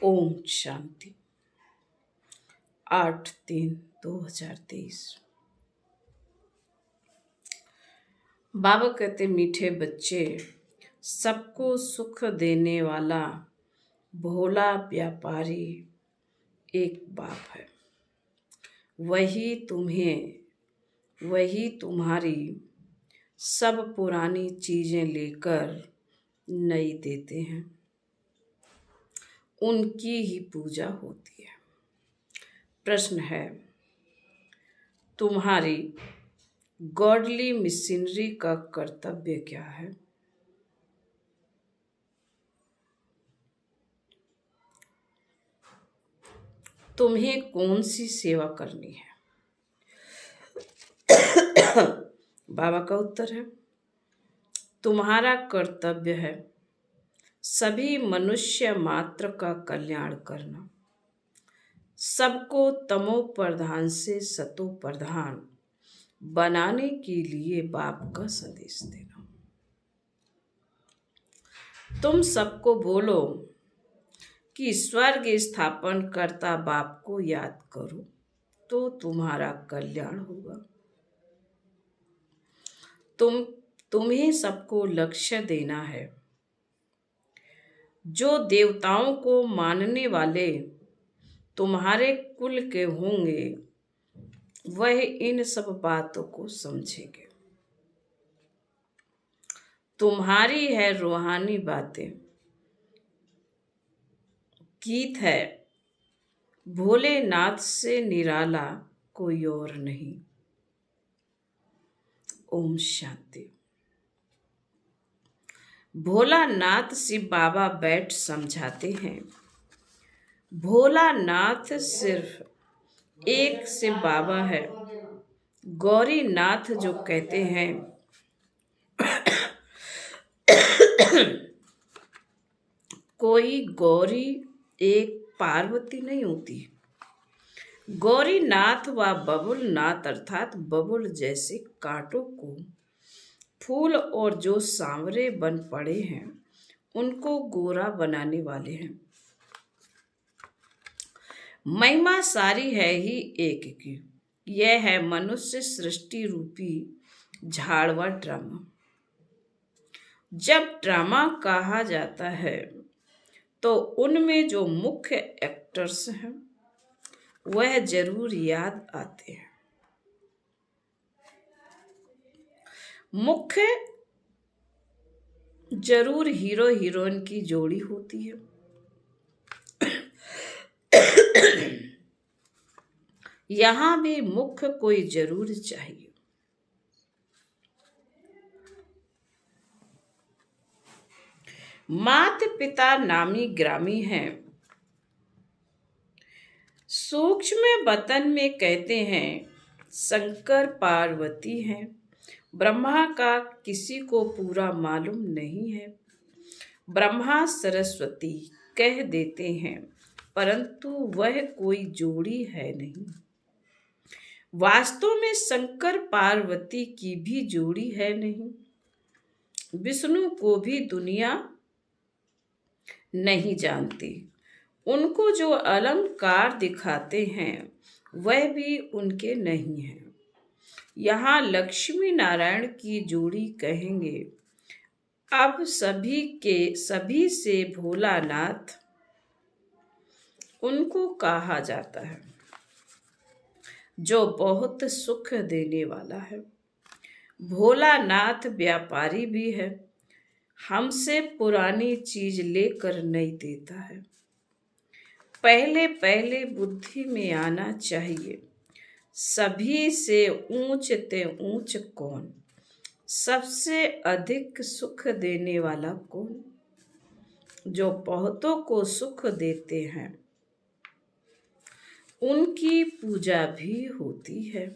ओम शांति। 8/3/2023। बाबा कहते, मीठे बच्चे, सबको सुख देने वाला भोला व्यापारी एक बाप है। वही तुम्हारी सब पुरानी चीजें लेकर नई देते हैं। उनकी ही पूजा होती है। प्रश्न है, तुम्हारी गॉडली मिशनरी का कर्तव्य क्या है? तुम्हें कौन सी सेवा करनी है? बाबा का उत्तर है, तुम्हारा कर्तव्य है सभी मनुष्य मात्र का कल्याण करना, सबको तमो प्रधान से सतो प्रधान बनाने के लिए बाप का संदेश देना। तुम सबको बोलो कि स्वर्ग स्थापन करता बाप को याद करो तो तुम्हारा कल्याण होगा। तुम्हें सबको लक्ष्य देना है। जो देवताओं को मानने वाले तुम्हारे कुल के होंगे वह इन सब बातों को समझेंगे। तुम्हारी है रूहानी बातें। गीत है, भोलेनाथ से निराला कोई और नहीं। ओम शांति। भोलानाथ शिव बाबा बैठ समझाते हैं। भोलानाथ सिर्फ एक शिव बाबा है। गौरीनाथ जो कहते हैं कोई गौरी एक पार्वती नहीं होती। गौरीनाथ व बबुलनाथ अर्थात बबुल जैसे कांटों को फूल और जो सांवरे बन पड़े हैं उनको गोरा बनाने वाले हैं। महिमा सारी है ही एक की। यह है मनुष्य सृष्टि रूपी झाड़वा ड्रामा। जब ड्रामा कहा जाता है तो उनमें जो मुख्य एक्टर्स हैं वह जरूर याद आते हैं। मुख्य जरूर हीरो हीरोइन की जोड़ी होती है। यहां भी मुख्य कोई जरूर चाहिए। माता पिता नामी ग्रामी हैं। सूक्ष्म वतन में कहते हैं शंकर पार्वती हैं। ब्रह्मा का किसी को पूरा मालूम नहीं है। ब्रह्मा सरस्वती कह देते हैं परंतु वह कोई जोड़ी है नहीं। वास्तव में शंकर पार्वती की भी जोड़ी है नहीं। विष्णु को भी दुनिया नहीं जानती। उनको जो अलंकार दिखाते हैं वह भी उनके नहीं हैं। यहाँ लक्ष्मी नारायण की जोड़ी कहेंगे। अब सभी से भोलानाथ उनको कहा जाता है जो बहुत सुख देने वाला है। भोलानाथ व्यापारी भी है। हमसे पुरानी चीज लेकर नहीं देता है। पहले पहले बुद्धि में आना चाहिए। सभी से ऊंच ते ऊंच कौन? सबसे अधिक सुख देने वाला कौन? जो बहुतों को सुख देते हैं उनकी पूजा भी होती है।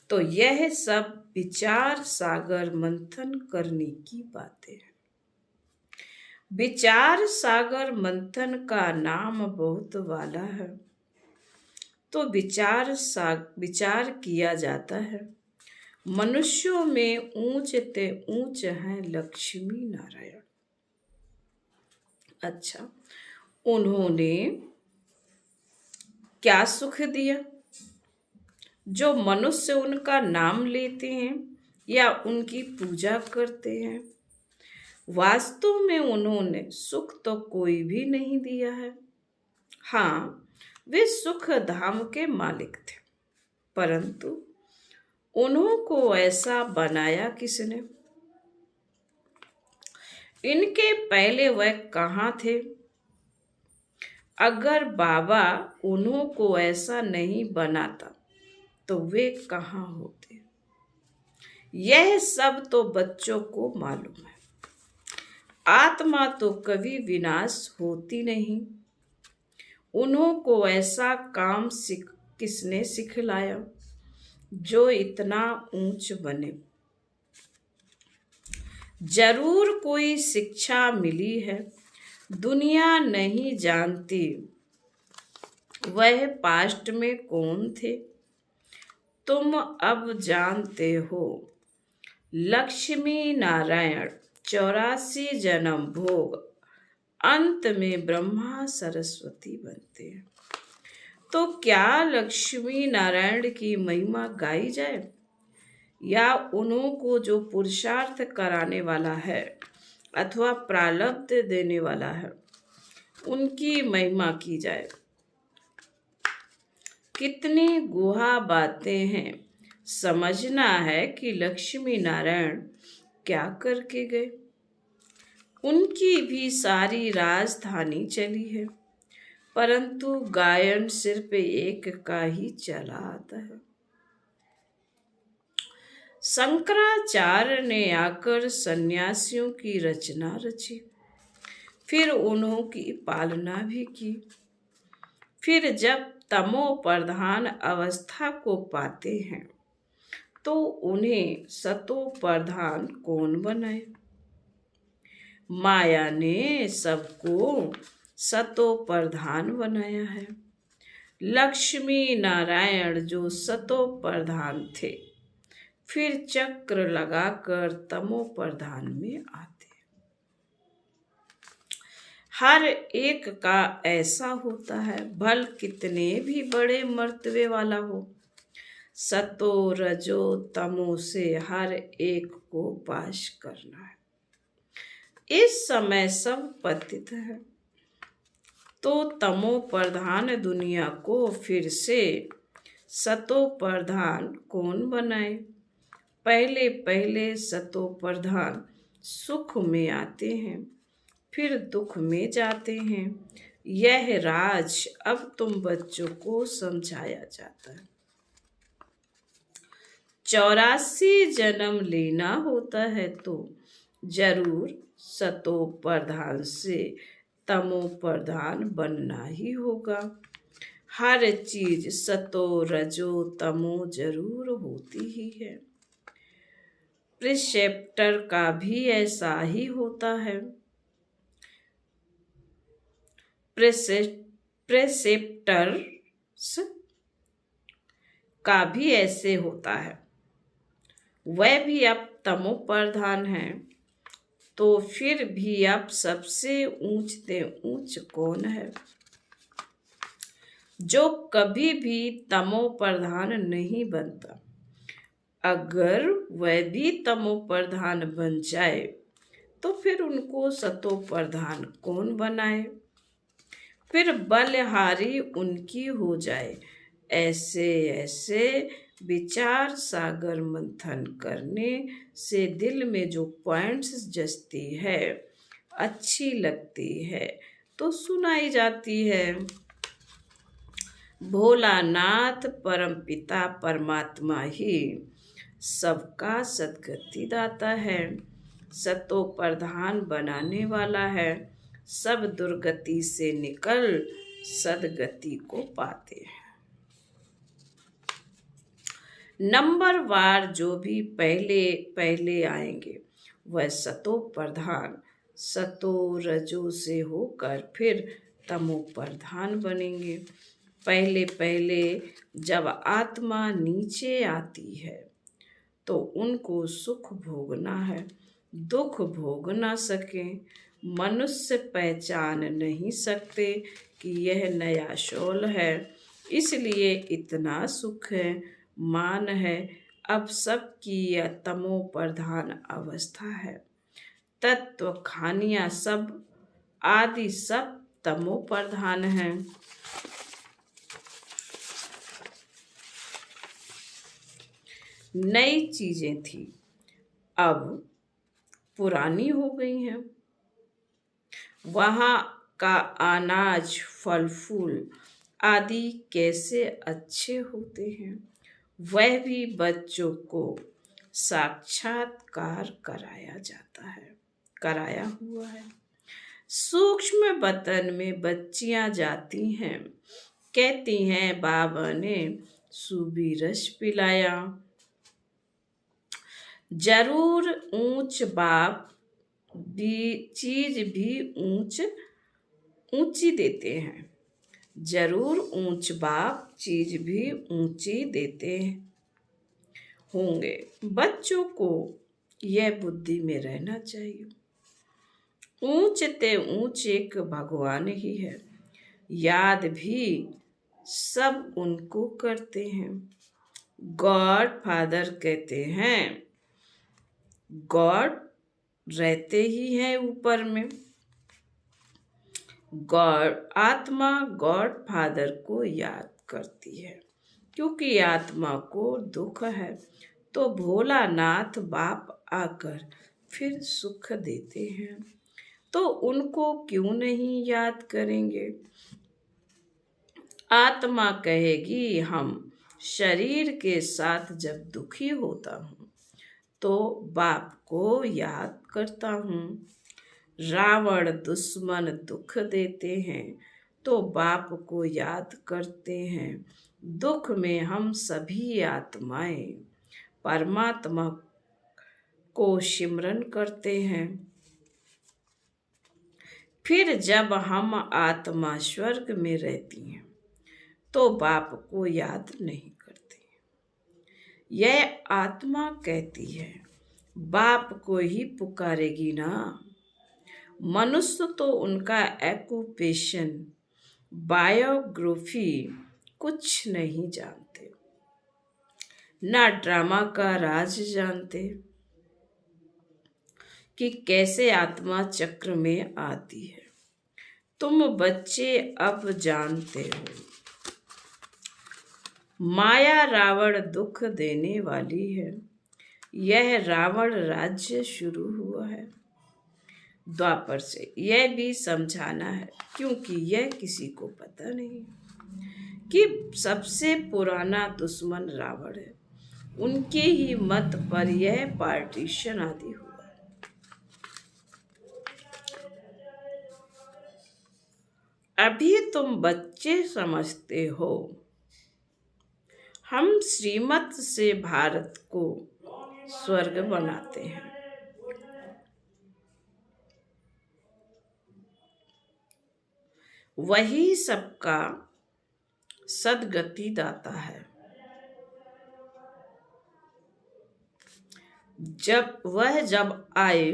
तो यह सब विचार सागर मंथन करने की बातें हैं। विचार सागर मंथन का नाम बहुत वाला है। तो विचार किया जाता है। मनुष्यों में ऊंच ते ऊंच हैं लक्ष्मी नारायण। अच्छा, उन्होंने क्या सुख दिया जो मनुष्य उनका नाम लेते हैं या उनकी पूजा करते हैं? वास्तव में उन्होंने सुख तो कोई भी नहीं दिया है। हाँ, वे सुख धाम के मालिक थे, परंतु उन्हों को ऐसा बनाया किसने? इनके पहले वह कहाँ थे? अगर बाबा उन्हों को ऐसा नहीं बनाता तो वे कहाँ होते? यह सब तो बच्चों को मालूम है। आत्मा तो कभी विनाश होती नहीं। उन्हों को ऐसा काम किसने सिखलाया जो इतना ऊंच बने? जरूर कोई शिक्षा मिली है, दुनिया नहीं जानती वह पास्ट में कौन थे। तुम अब जानते हो। लक्ष्मी नारायण 84 जन्म भोग, अंत में ब्रह्मा सरस्वती बनते हैं। तो क्या लक्ष्मी नारायण की महिमा गाई जाए या उन्हों को जो पुरुषार्थ कराने वाला है अथवा प्रारब्ध देने वाला है उनकी महिमा की जाए? कितनी गुहा बातें हैं। समझना है कि लक्ष्मी नारायण क्या करके गए। उनकी भी सारी राजधानी चली है, परंतु गायन सिर्फ एक का ही चला आता है। शंकराचार्य ने आकर सन्यासियों की रचना रची, फिर उन्हों की पालना भी की। फिर जब तमो प्रधान अवस्था को पाते हैं तो उन्हें सतो प्रधान कौन बनाए? माया ने सबको सतो प्रधान बनाया है। लक्ष्मी नारायण जो सतो प्रधान थे, फिर चक्र लगाकर तमो प्रधान में आते। हर एक का ऐसा होता है, भल कितने भी बड़े मर्तबे वाला हो। सतो रजो तमो से हर एक को पाश करना है। इस समय सब पतित है, तो तमो प्रधान दुनिया को फिर से सतो प्रधान कौन बनाए? पहले पहले सतो प्रधान सुख में आते हैं, फिर दुख में जाते हैं। यह राज अब तुम बच्चों को समझाया जाता है। 84 जन्म लेना होता है तो जरूर सतो प्रधान से तमो प्रधान बनना ही होगा। हर चीज सतो रजो तमो जरूर होती ही है। प्रिसेप्टर का भी ऐसा ही होता है। प्रेसेप्टर्स का भी ऐसे होता है। वह भी अब तमो प्रधान है, तो फिर भी अब सबसे ऊंचते ऊंच कौन है? जो कभी भी तमो प्रधान नहीं बनता। अगर वह भी तमो प्रधान बन जाए तो फिर उनको सतो प्रधान कौन बनाए? फिर बलहारी उनकी हो जाए। ऐसे ऐसे विचार सागर मंथन करने से दिल में जो पॉइंट्स जचती है, अच्छी लगती है तो सुनाई जाती है। भोलानाथ परमपिता परमात्मा ही सबका सद्गति दाता है, सतो प्रधान बनाने वाला है। सब दुर्गति से निकल सद्गति को पाते हैं। नंबर वार जो भी पहले पहले आएंगे वह सतो प्रधान सतो रजो से होकर फिर तमो प्रधान बनेंगे। पहले पहले जब आत्मा नीचे आती है तो उनको सुख भोगना है, दुख भोग ना सकें। मनुष्य पहचान नहीं सकते कि यह नया शॉल है, इसलिए इतना सुख है। मान है अब सबकी यह तमो प्रधान अवस्था है। तत्व खानियां सब आदि सब तमो प्रधान है। नई चीजें थी, अब पुरानी हो गई हैं। वहाँ का अनाज फल फूल आदि कैसे अच्छे होते हैं, वह भी बच्चों को साक्षात्कार कराया हुआ है। सूक्ष्म बतन में बच्चियां जाती हैं, कहती हैं बाबा ने सूबी रस पिलाया। जरूर ऊंच बाप चीज भी ऊंची देते हैं। जरूर ऊंच बाप चीज भी ऊंची देते होंगे। बच्चों को यह बुद्धि में रहना चाहिए। ऊंच ते ऊंच एक भगवान ही है। याद भी सब उनको करते हैं। गॉड फादर कहते हैं, गॉड रहते ही हैं ऊपर में। गॉड आत्मा गॉड फादर को याद करती है, क्योंकि आत्मा को दुख है तो भोलानाथ बाप आकर फिर सुख देते हैं, तो उनको क्यों नहीं याद करेंगे। आत्मा कहेगी हम शरीर के साथ जब दुखी होता हूँ तो बाप को याद करता हूँ। रावण दुश्मन दुख देते हैं तो बाप को याद करते हैं। दुख में हम सभी आत्माएं परमात्मा को सिमरन करते हैं। फिर जब हम आत्मा स्वर्ग में रहती हैं तो बाप को याद नहीं करते। यह आत्मा कहती है बाप को ही पुकारेगी ना। मनुष्य तो उनका एक्यूपेशन बायोग्राफी कुछ नहीं जानते, ना ड्रामा का राज जानते कि कैसे आत्मा चक्र में आती है। तुम बच्चे अब जानते हो। माया रावण दुख देने वाली है। यह रावण राज्य शुरू हुआ है द्वापर से। यह भी समझाना है, क्योंकि यह किसी को पता नहीं कि सबसे पुराना दुश्मन रावण है। उनके ही मत पर यह पार्टीशन आदि हुआ। अभी तुम बच्चे समझते हो। हम श्रीमत से भारत को स्वर्ग बनाते हैं। वही सबका सदगति दाता है। जब आए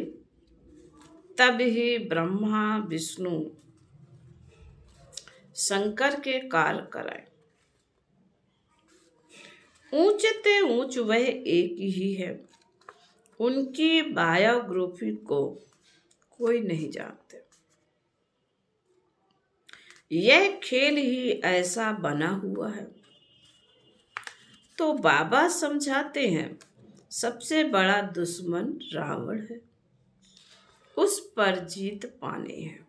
तब ही ब्रह्मा विष्णु शंकर के कार्य कराए। ऊंच ते ऊंच वह एक ही है। उनकी बायोग्राफी को कोई नहीं जानते। यह खेल ही ऐसा बना हुआ है। तो बाबा समझाते हैं सबसे बड़ा दुश्मन रावण है, उस पर जीत पानी है।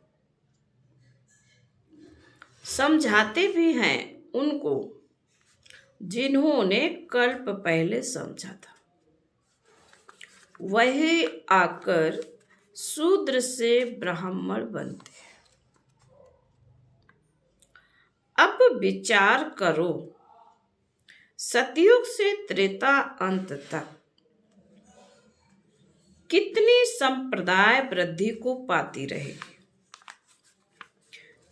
समझाते भी हैं उनको जिन्होंने कल्प पहले समझा था। वही आकर शूद्र से ब्राह्मण बनते हैं। अब विचार करो, सतयुग से त्रेता अंत तक कितनी संप्रदाय वृद्धि को पाती रहेगी।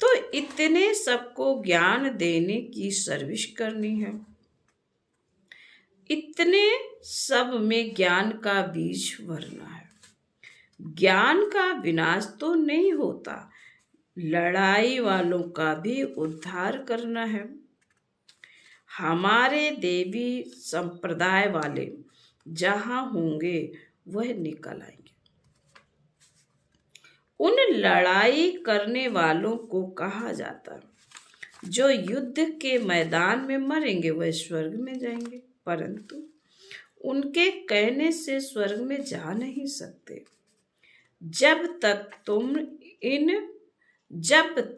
तो इतने सबको ज्ञान देने की सर्विस करनी है। इतने सब में ज्ञान का बीज भरना है। ज्ञान का विनाश तो नहीं होता, लड़ाई वालों का भी उद्धार करना है। हमारे देवी संप्रदाय वाले जहां होंगे वह निकल आएंगे। उन लड़ाई करने वालों को कहा जाता है जो युद्ध के मैदान में मरेंगे वह स्वर्ग में जाएंगे, परंतु उनके कहने से स्वर्ग में जा नहीं सकते जब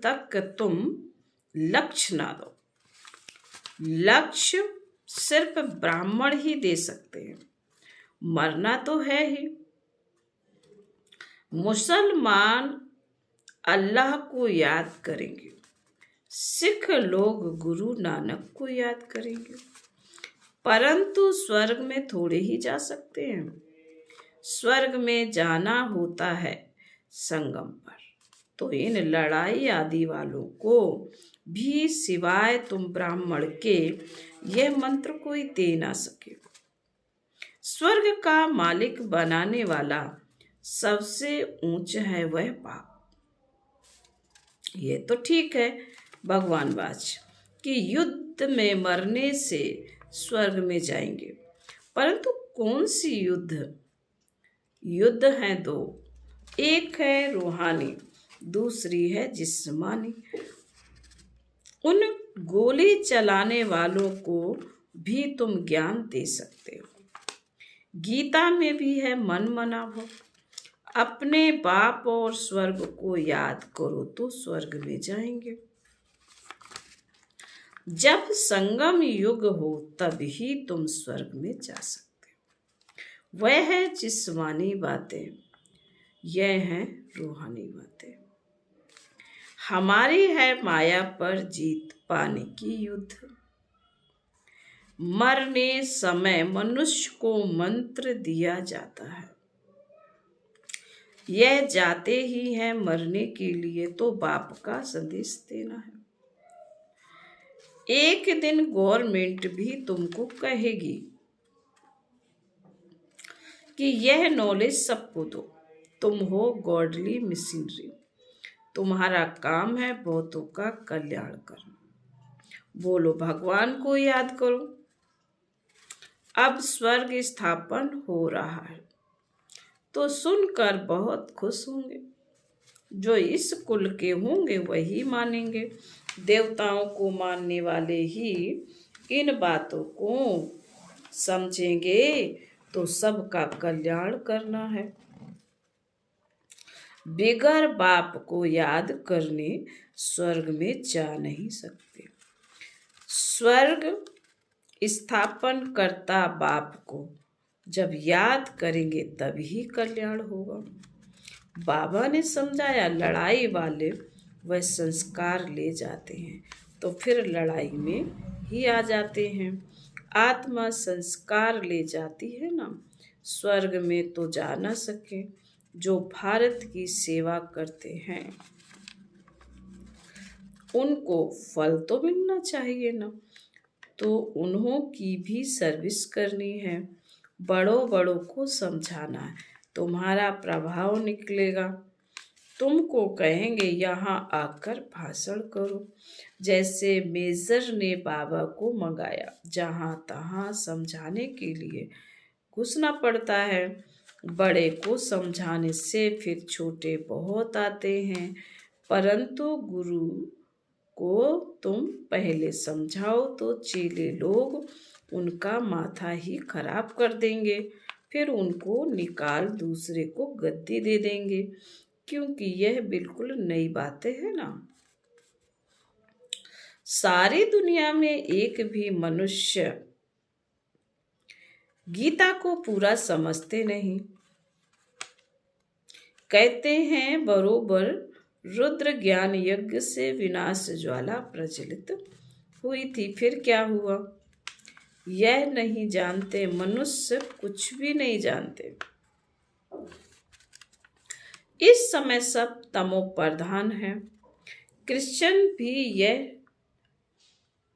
तक तुम लक्ष्य ना दो। लक्ष्य सिर्फ ब्राह्मण ही दे सकते हैं, मरना तो है ही। मुसलमान अल्लाह को याद करेंगे, सिख लोग गुरु नानक को याद करेंगे, परंतु स्वर्ग में थोड़े ही जा सकते हैं। स्वर्ग में जाना होता है संगम पर। तो इन लड़ाई आदि वालों को भी सिवाय तुम ब्राह्मण के यह मंत्र कोई दे ना सके। स्वर्ग का मालिक बनाने वाला सबसे ऊंच है वह पाप। ये तो ठीक है भगवान वाच कि युद्ध में मरने से स्वर्ग में जाएंगे, परंतु कौन सी युद्ध? युद्ध है दो, एक है रूहानी, दूसरी है जिस्मानी। उन गोली चलाने वालों को भी तुम ज्ञान दे सकते हो। गीता में भी है मन मनाभव, अपने बाप और स्वर्ग को याद करो तो स्वर्ग में जाएंगे। जब संगम युग हो तब ही तुम स्वर्ग में जा सकते हो। वह है जिस्मानी बातें, यह है रूहानी बातें। हमारी है माया पर जीत पाने की युद्ध। मरने समय मनुष्य को मंत्र दिया जाता है, यह जाते ही है मरने के लिए तो बाप का संदेश देना है। एक दिन गवर्नमेंट भी तुमको कहेगी कि यह नॉलेज सबको दो, तुम हो गॉडली मिशनरी, तुम्हारा काम है बहुतों का कल्याण करना। बोलो भगवान को याद करो। अब स्वर्ग स्थापन हो रहा है तो सुनकर बहुत खुश होंगे। जो इस कुल के होंगे वही मानेंगे। देवताओं को मानने वाले ही इन बातों को समझेंगे तो सबका कल्याण करना है। बेगर बाप को याद करने स्वर्ग में जा नहीं सकते। स्वर्ग स्थापन करता बाप को जब याद करेंगे तभी कल्याण होगा। बाबा ने समझाया लड़ाई वाले वह संस्कार ले जाते हैं तो फिर लड़ाई में ही आ जाते हैं। आत्मा संस्कार ले जाती है ना, स्वर्ग में तो जा ना सके। जो भारत की सेवा करते हैं उनको फल तो मिलना चाहिए ना, तो उन्हों की भी सर्विस करनी है। बड़ों बड़ों को समझाना है, तुम्हारा प्रभाव निकलेगा। तुमको कहेंगे यहाँ आकर भाषण करो। जैसे मेजर ने बाबा को मंगाया, जहाँ तहाँ समझाने के लिए घुसना पड़ता है। बड़े को समझाने से फिर छोटे बहुत आते हैं, परंतु गुरु को तुम पहले समझाओ तो चेले लोग उनका माथा ही खराब कर देंगे, फिर उनको निकाल दूसरे को गद्दी दे देंगे, क्योंकि यह बिल्कुल नई बातें है ना। सारी दुनिया में एक भी मनुष्य गीता को पूरा समझते नहीं। कहते हैं बरोबर रुद्र ज्ञान यज्ञ से विनाश ज्वाला प्रज्वलित हुई थी, फिर क्या हुआ यह नहीं जानते। मनुष्य कुछ भी नहीं जानते। इस समय सब तमो प्रधान है। क्रिश्चियन भी यह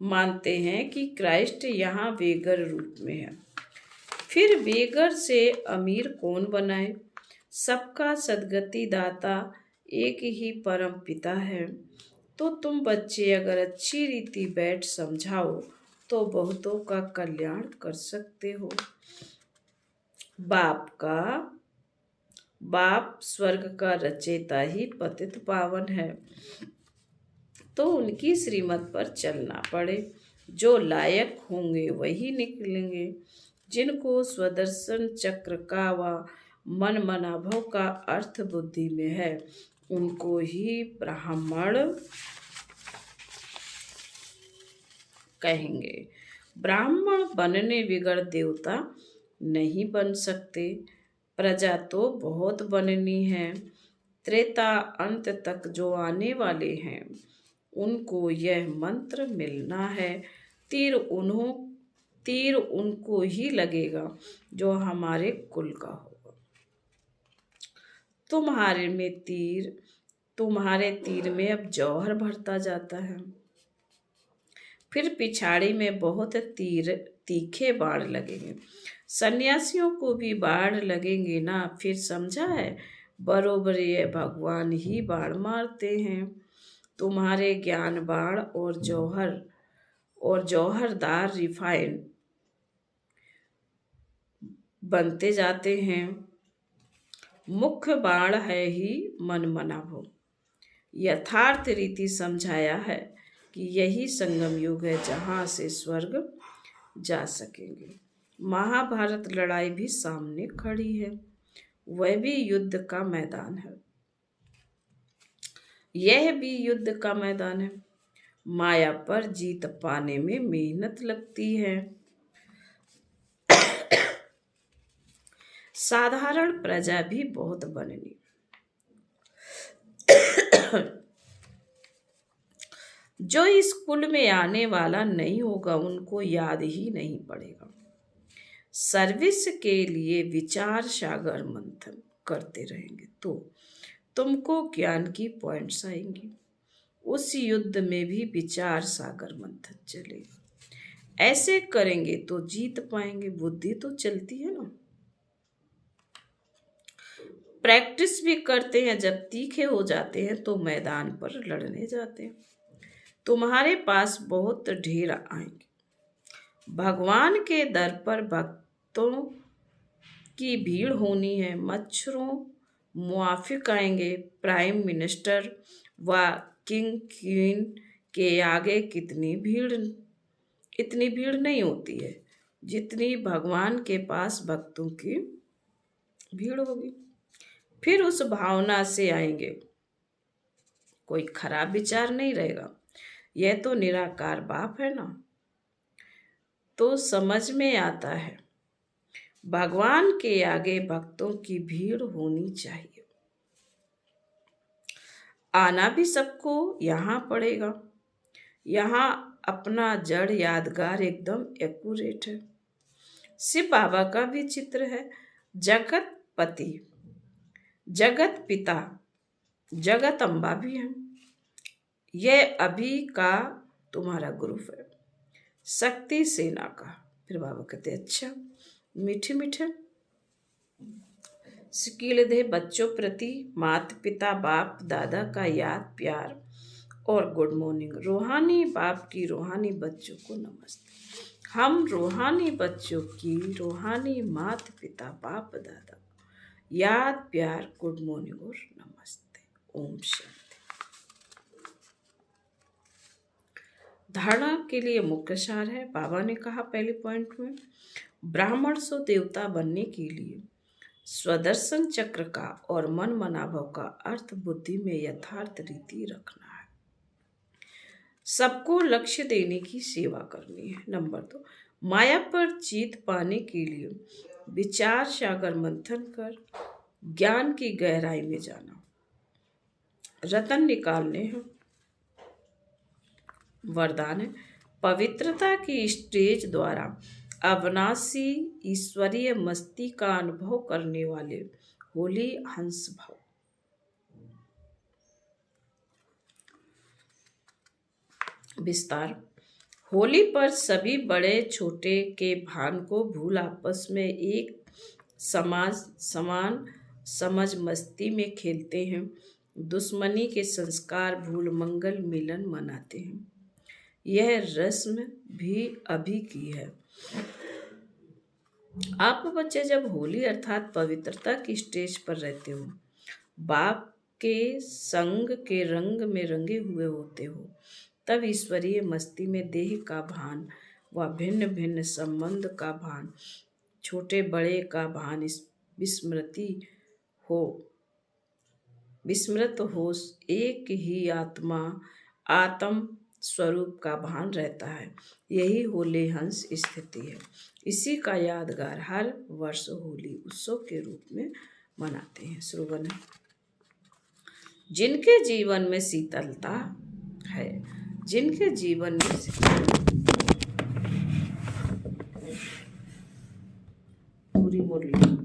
मानते हैं कि क्राइस्ट यहाँ बेगर रूप में है। फिर बेगर से अमीर कौन बनाए? सबका सद्गति दाता एक ही परम पिता है। तो तुम बच्चे अगर अच्छी रीति बैठ समझाओ तो बहुतों का कल्याण कर सकते हो। बाप स्वर्ग का रचयिता ही पतित पावन है, तो उनकी श्रीमत पर चलना पड़े। जो लायक होंगे वही निकलेंगे। जिनको स्वदर्शन चक्र का व मन मनाभव का अर्थ बुद्धि में है, उनको ही ब्राह्मण कहेंगे। ब्राह्मण बनने बिगड़ देवता नहीं बन सकते। प्रजा तो बहुत बननी है। त्रेता अंत तक जो आने वाले हैं, उनको यह मंत्र मिलना है। तीर उनको ही लगेगा जो हमारे कुल का होगा। तुम्हारे तीर में अब जौहर भरता जाता है। फिर पिछाड़ी में बहुत तीखे बाण लगेंगे। सन्यासियों को भी बाण लगेंगे ना। फिर समझा है, बरोबर ये भगवान ही बाण मारते हैं। तुम्हारे ज्ञान बाण और जौहरदार रिफाइन बनते जाते हैं। मुख्य बाण है ही मन मनाभव। यथार्थ रीति समझाया है कि यही संगम युग है जहां से स्वर्ग जा सकेंगे। महाभारत लड़ाई भी सामने खड़ी है। वह भी युद्ध का मैदान है, यह भी युद्ध का मैदान है। माया पर जीत पाने में मेहनत लगती है। साधारण प्रजा भी बहुत बननी। जो इस कुल में आने वाला नहीं होगा, उनको याद ही नहीं पड़ेगा। सर्विस के लिए विचार सागर मंथन करते रहेंगे तो तुमको ज्ञान की पॉइंट्स आएंगी। उस युद्ध में भी विचार सागर मंथन चलेगा। ऐसे करेंगे तो जीत पाएंगे। बुद्धि तो चलती है ना। प्रैक्टिस भी करते हैं। जब तीखे हो जाते हैं तो मैदान पर लड़ने जाते हैं। तुम्हारे पास बहुत ढेर आएंगे। भगवान के दर पर भक्तों की भीड़ होनी है। मच्छरों मुआफिक आएंगे। प्राइम मिनिस्टर व किंग क्वीन के आगे इतनी भीड़ नहीं होती है जितनी भगवान के पास भक्तों की भीड़ होगी। फिर उस भावना से आएंगे। कोई खराब विचार नहीं रहेगा। यह तो निराकार बाप है ना। तो समझ में आता है, भगवान के आगे भक्तों की भीड़ होनी चाहिए। आना भी सबको यहाँ पड़ेगा। यहाँ अपना जड़ यादगार एकदम एक्यूरेट है। शिव बाबा का भी चित्र है। जगतपति, जगत पिता, जगत अम्बा भी है। यह अभी का तुम्हारा ग्रुप है, शक्ति सेना का। फिर बाबा कहते अच्छा, मीठे मीठे सिकील दे बच्चों प्रति माता पिता बाप दादा का याद प्यार और गुड मॉर्निंग। रूहानी बाप की रूहानी बच्चों को नमस्ते। हम रूहानी बच्चों की रूहानी माता पिता बाप दादा याद प्यार गुड मॉर्निंग और नमस्ते। ओम शांति। धारणा के लिए मुख्य सार है। बाबा ने कहा पहले पॉइंट में, ब्राह्मण सो देवता बनने के लिए स्वदर्शन चक्र का और मन मनाभव का अर्थ बुद्धि में यथार्थ रीति रखना है। सबको लक्ष्य देने की सेवा करनी है। नंबर 2, माया पर जीत पाने के लिए विचार सागर मंथन कर ज्ञान की गहराई में जाना। रतन निकालने हैं। वरदान है, पवित्रता की स्टेज द्वारा अविनाशी ईश्वरीय मस्ती का अनुभव करने वाले होली हंस भाव। विस्तार, होली पर सभी बड़े छोटे के भान को भूल आपस में एक समान समझ मस्ती में खेलते हैं, दुश्मनी के संस्कार भूल मंगल मिलन मनाते हैं। यह रस्म भी अभी की है। आप बच्चे जब होली अर्थात पवित्रता की स्टेज पर रहते हो, बाप के संग के रंग में रंगे हुए होते हो, तब ईश्वरीय मस्ती में देह का भान व भिन्न भिन्न संबंध का भान, छोटे बड़े का भान विस्मृति हो विस्मृत हो एक ही आत्म स्वरूप का भान रहता है। यही होली हंस स्थिति है। इसी का यादगार हर वर्ष होली उत्सव के रूप में मनाते हैं। स्लोगन है, जिनके जीवन में शीतलता है, जिनके जीवन में पूरी मुरली